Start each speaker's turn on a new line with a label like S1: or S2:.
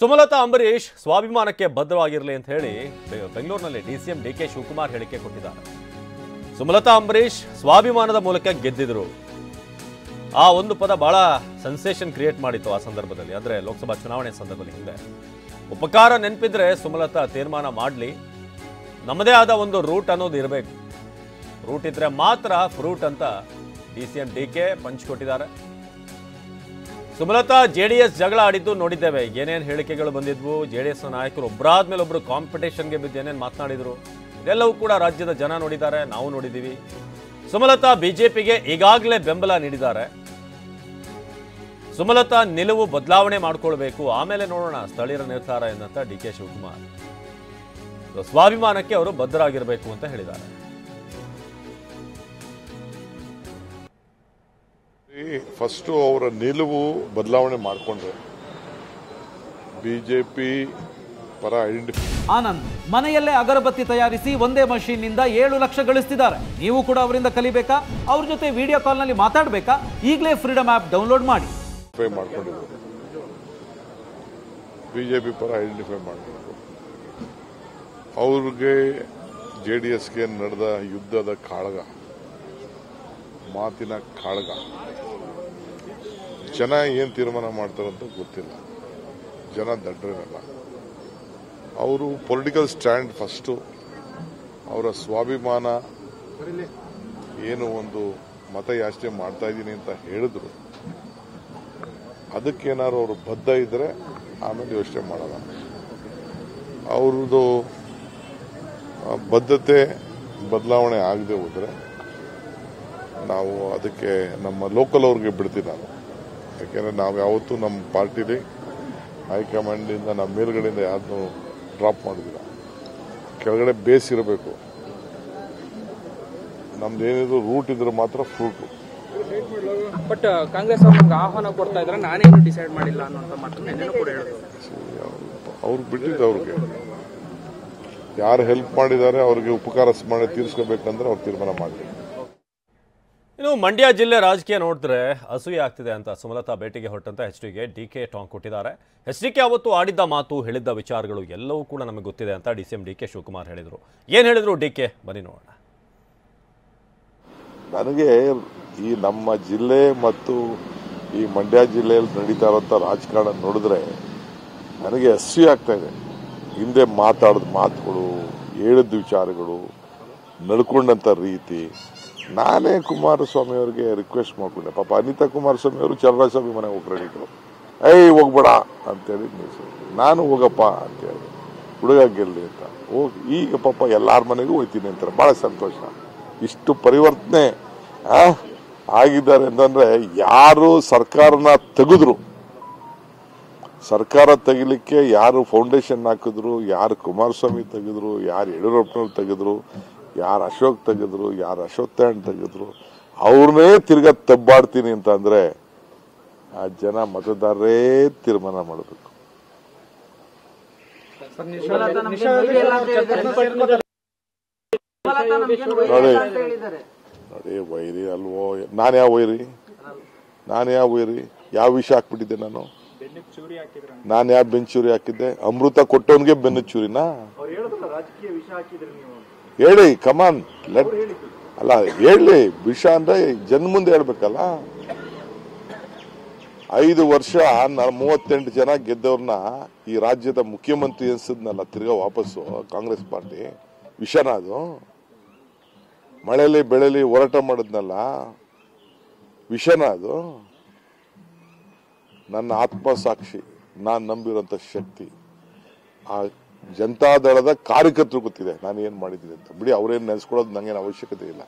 S1: ಸುಮಲತಾ ಅಂಬರೀಶ್ ಸ್ವಾಭಿಮಾನಕ್ಕೆ ಬದ್ಧವಾಗಿರಲಿ ಅಂತ ಹೇಳಿ ಬೆಂಗಳೂರಿನಲ್ಲಿ ಡಿಸಿಎಂ ಡಿಕೆ ಶಿವಕುಮಾರ್ ಹೇಳಿಕೆ ಕೊಟ್ಟಿದ್ದಾರೆ. ಸುಮಲತಾ ಅಂಬರೀಶ್ ಸ್ವಾಭಿಮಾನದ ಮೂಲಕ ಗೆದ್ದಿದ್ರು. ಆ ಒಂದು ಪದ ಬಹಳ ಸೆನ್ಸೇಷನ್ ಕ್ರಿಯೇಟ್ ಮಾಡಿತ್ತು ಆ ಸಂದರ್ಭದಲ್ಲಿ, ಅಂದ್ರೆ ಲೋಕಸಭಾ ಚುನಾವಣೆ ಸಂದರ್ಭದಲ್ಲಿ. ಹಿಂದೆ ಉಪಕಾರ ನೆನಪಿದ್ರೆ ಸುಮಲತಾ ತೀರ್ಮಾನ ಮಾಡಲಿ, ನಮ್ಮದೇ ಆದ ಒಂದು ರೂಟ್ ಅನ್ನೋದು ಇರಬೇಕು, ರೂಟ್ ಇದ್ರೆ ಮಾತ್ರ ಫ್ರೂಟ್ ಅಂತ ಡಿಸಿಎಂ ಡಿಕೆ ಪಂಚ್ ಕೊಟ್ಟಿದ್ದಾರೆ. ಸುಮಲತಾ ಜೆಡಿಎಸ್ ಜಗಳ ಆಡಿದ್ದು ನೋಡಿದ್ದೇವೆ, ಏನೇನು ಹೇಳಿಕೆಗಳು ಬಂದಿದ್ವು, ಜೆಡಿಎಸ್ ನಾಯಕರು ಒಬ್ಬರಾದ್ಮೇಲೆ ಒಬ್ರು ಕಾಂಪಿಟೇಷನ್ಗೆ ಬಿದ್ದು ಏನೇನು ಮಾತನಾಡಿದ್ರು ಇದೆಲ್ಲವೂ ಕೂಡ ರಾಜ್ಯದ ಜನ ನೋಡಿದ್ದಾರೆ, ನಾವು ನೋಡಿದ್ದೀವಿ. ಸುಮಲತಾ ಬಿಜೆಪಿಗೆ ಈಗಾಗಲೇ ಬೆಂಬಲ ನೀಡಿದ್ದಾರೆ. ಸುಮಲತಾ ನಿಲುವು ಬದಲಾವಣೆ ಮಾಡಿಕೊಳ್ಬೇಕು, ಆಮೇಲೆ ನೋಡೋಣ ಸ್ಥಳೀಯರ ನಿರ್ಧಾರ ಎಂದಂತ ಡಿಕೆ ಶಿವಕುಮಾರ್. ಸ್ವಾಭಿಮಾನಕ್ಕೆ ಅವರು ಬದ್ಧರಾಗಿರಬೇಕು ಅಂತ ಹೇಳಿದ್ದಾರೆ.
S2: ಫಸ್ಟ್ ಅವರ ನಿಲುವು ಬದಲಾವಣೆ ಮಾಡಿಕೊಂಡ್ರೆ ಬಿಜೆಪಿ ಪರ ಐಡೆಂಟಿಫೈ.
S3: ಆನಂದ್ ಮನೆಯಲ್ಲೇ ಅಗರಬತ್ತಿ ತಯಾರಿಸಿ ಒಂದೇ ಮಷೀನ್ ನಿಂದ 7 ಲಕ್ಷ ಗಳಿಸ್ತಿದ್ದಾರೆ. ನೀವು ಕೂಡ ಅವರಿಂದ ಕಲಿಬೇಕಾ? ಅವ್ರ ಜೊತೆ ವಿಡಿಯೋ ಕಾಲ್ ನಲ್ಲಿ ಮಾತಾಡಬೇಕಾ? ಈಗಲೇ ಫ್ರೀಡಮ್ ಆಪ್ ಡೌನ್ಲೋಡ್ ಮಾಡಿ.
S2: ಮಾಡ್ಕೊಂಡಿದ್ದಾರೆ ಬಿಜೆಪಿ ಪರ ಐಡೆಂಟಿಫೈ ಮಾಡಬೇಕು. ಅವ್ರಿಗೆ ಜೆಡಿಎಸ್ಗೆ ನಡೆದ ಯುದ್ಧದ ಕಾಳಗ, ಮಾತಿನ ಕಾಳಗ, ಜನ ಏನ್ ತೀರ್ಮಾನ ಮಾಡ್ತಾರಂತ ಗೊತ್ತಿಲ್ಲ. ಜನ ದಡ್ಡರಲ್ಲ. ಅವರು ಪೊಲಿಟಿಕಲ್ ಸ್ಟ್ಯಾಂಡ್ ಫಸ್ಟು, ಅವರ ಸ್ವಾಭಿಮಾನ ಏನು ಒಂದು ಮತ ಯಾಚನೆ ಮಾಡ್ತಾ ಇದ್ದೀನಿ ಅಂತ ಹೇಳಿದ್ರು, ಅದಕ್ಕೇನಾದ್ರು ಅವರು ಬದ್ಧ ಇದ್ರೆ ಆಮೇಲೆ ಯೋಚನೆ ಮಾಡಲ್ಲ. ಅವ್ರದ್ದು ಬದ್ಧತೆ ಬದಲಾವಣೆ ಆಗದೆ ಹೋದ್ರೆ ನಾವು ಅದಕ್ಕೆ ನಮ್ಮ ಲೋಕಲ್ ಅವ್ರಿಗೆ ಬಿಡ್ತೀವಿ ನಾನು. ಯಾಕೆಂದ್ರೆ ನಾವು ಯಾವತ್ತೂ ನಮ್ಮ ಪಾರ್ಟಿಲಿ ಹೈಕಮಾಂಡಿಂದ ನಮ್ಮ ಮೇಲ್ಗಡೆಯಿಂದ ಯಾರನ್ನೂ ಡ್ರಾಪ್ ಮಾಡೋದಿಲ್ಲ. ಕೆಳಗಡೆ ಬೇಸ್ ಇರಬೇಕು. ನಮ್ದು ಏನಿದ್ರು ರೂಟ್ ಇದ್ರೆ ಮಾತ್ರ ಫ್ರೂಟು.
S4: ಬಟ್ ಕಾಂಗ್ರೆಸ್ ಅವರು ನಮ್ಗೆ ಆಹ್ವಾನ ಕೊಡ್ತಾ ಇದ್ರೆ ನಾನೇನು ಡಿಸೈಡ್ ಮಾಡಿಲ್ಲ ಅನ್ನೋ ಮಾತನ್ನು ಕೂಡ ಹೇಳಿದ್ರು.
S2: ಅವ್ರಿಗೆ ಬಿಟ್ಟಿದ್ದು, ಅವ್ರಿಗೆ ಯಾರು ಹೆಲ್ಪ್ ಮಾಡಿದ್ದಾರೆ ಅವ್ರಿಗೆ ಉಪಕಾರ ಮಾಡಿ ತೀರಿಸ್ಕೋಬೇಕಂದ್ರೆ ಅವ್ರು ತೀರ್ಮಾನ ಮಾಡಲಿ.
S1: ಇನ್ನು ಮಂಡ್ಯ ಜಿಲ್ಲೆ ರಾಜಕೀಯ ನೋಡಿದ್ರೆ ಅಸೂಯೆ ಆಗ್ತಿದೆ ಅಂತ ಸುಮಲತಾ ಭೇಟಿಗೆ ಹೊರಟಂತ ಎಚ್ಡಿಗೆ ಡಿಕೆ ಟಾಂಗ್ ಕೊಟ್ಟಿದ್ದಾರೆ. ಎಚ್ಡಿಕೆ ಅವತ್ತು ಆಡಿದ್ದ ಮಾತು, ಹೇಳಿದ್ದ ವಿಚಾರಗಳು ಎಲ್ಲವೂ ಕೂಡ ನಮಗೆ ಗೊತ್ತಿದೆ ಅಂತ ಡಿಸಿಎಂ ಡಿಕೆ ಶಿವಕುಮಾರ್ ಹೇಳಿದರು. ಏನು ಹೇಳಿದ್ರು ಡಿಕೆ, ಬನ್ನಿ ನೋಡೋಣ.
S2: ನನಗೆ ಈ ನಮ್ಮ ಜಿಲ್ಲೆ ಮತ್ತು ಈ ಮಂಡ್ಯ ಜಿಲ್ಲೆಯಲ್ಲಿ ನಡೀತಾ ಇರುವಂತ ರಾಜಕಾರಣ ನೋಡಿದ್ರೆ ನನಗೆ ಅಸೂಯೆ ಆಗ್ತಾ ಇದೆ. ಹಿಂದೆ ಮಾತಾಡಿದ ಮಾತುಗಳು, ಹೇಳಿದ ವಿಚಾರಗಳು, ನಡ್ಕೊಂಡಂತ ರೀತಿ. ನಾನೇ ಕುಮಾರಸ್ವಾಮಿ ಅವರಿಗೆ ರಿಕ್ವೆಸ್ಟ್ ಮಾಡ್ಕೊಂಡೆ. ಪಾಪ ಅನಿತಾ ಕುಮಾರಸ್ವಾಮಿ ಅವರು ಚಲರಾಜಸ್ವಾಮಿ ಮನೆಗೆ ಹೋಗ್ಕೊಂಡಿದ್ರು. ಹೋಗ್ಬೇಡ ಅಂತೇಳಿ ನಾನು ಹೋಗಪ್ಪ ಅಂತೇಳಿ, ಹುಡುಗ ಗೆಲ್ಲಿ ಅಂತ ಹೋಗಿ ಈಗ ಪಾಪ ಎಲ್ಲಾರ ಮನೆಗೂ ಹೋಗ್ತೀನಿ ಅಂತಾರೆ. ಬಹಳ ಸಂತೋಷ. ಇಷ್ಟು ಪರಿವರ್ತನೆ ಆಗಿದ್ದಾರೆ ಅಂತಂದ್ರೆ, ಯಾರು ಸರ್ಕಾರನ ತೆಗೆದ್ರು, ಸರ್ಕಾರ ತೆಗಿಲಿಕ್ಕೆ ಯಾರು ಫೌಂಡೇಶನ್ ಹಾಕಿದ್ರು, ಯಾರು ಕುಮಾರಸ್ವಾಮಿ ತೆಗೆದ್ರು, ಯಾರು ಯಡಿಯೂರಪ್ಪನವ್ರು ತೆಗೆದ್ರು, ಯಾರು ಅಶೋಕ್ ತೆಗೆದ್ರು, ಯಾರು ಅಶ್ವತ್ಥಾಯಣ್ ತೆಗೆದ್ರು, ಅವ್ರನ್ನೇ ತಿರ್ಗಾ ತಬ್ಬಾಡ್ತೀನಿ ಅಂತ ಅಂದ್ರೆ ಆ ಜನ ಮತದಾರರೇ ತೀರ್ಮಾನ ಮಾಡಬೇಕು. ನೋಡಿ ವೈರಿ ಅಲ್ವೋ, ನಾನು ಯಾವ ವೈರಿ, ಯಾವ ವಿಷ ಹಾಕ್ಬಿಟ್ಟಿದ್ದೆ ನಾನು ಯಾವ ಬೆನ್ಚೂರಿ ಹಾಕಿದ್ದೆ? ಅಮೃತ ಕೊಟ್ಟವನ್ಗೆ ಬೆನ್ನು ಚೂರಿನಾ? ಹೇಳಿ, ಕಮಾನ್ ಲೆಟ್. ಅಲ್ಲ ಹೇಳಿ, ವಿಷ ಅಂದ್ರೆ ಜನ ಮುಂದೆ ಹೇಳ್ಬೇಕಲ್ಲ. 5 ವರ್ಷ 38 ಜನ ಗೆದ್ದವ್ರನ್ನ ಈ ರಾಜ್ಯದ ಮುಖ್ಯಮಂತ್ರಿ ಅನ್ಸಿದ್ನಲ್ಲ ತಿರ್ಗಾ ವಾಪಸ್ಸು ಕಾಂಗ್ರೆಸ್ ಪಾರ್ಟಿ. ವಿಷನ ಅದು? ಮಳೆಯಲ್ಲಿ ಬೆಳೆಲಿ ಹೋರಾಟ ಮಾಡಿದ್ನಲ್ಲ, ವಿಷನ ಅದು? ನನ್ನ ಆತ್ಮಸಾಕ್ಷಿ, ನಾನು ನಂಬಿರುವಂತ ಶಕ್ತಿ ಆ ಜನತಾದಳದ ಕಾರ್ಯಕರ್ತರು ಗೊತ್ತಿದೆ ನಾನು ಏನ್ ಮಾಡಿದ್ದೀನಿ ಅಂತ. ಬಿಡಿ, ಅವ್ರೇನು ನೆನೆಸ್ಕೊಳ್ಳೋದು ನಂಗೇನು ಅವಶ್ಯಕತೆ ಇಲ್ಲ.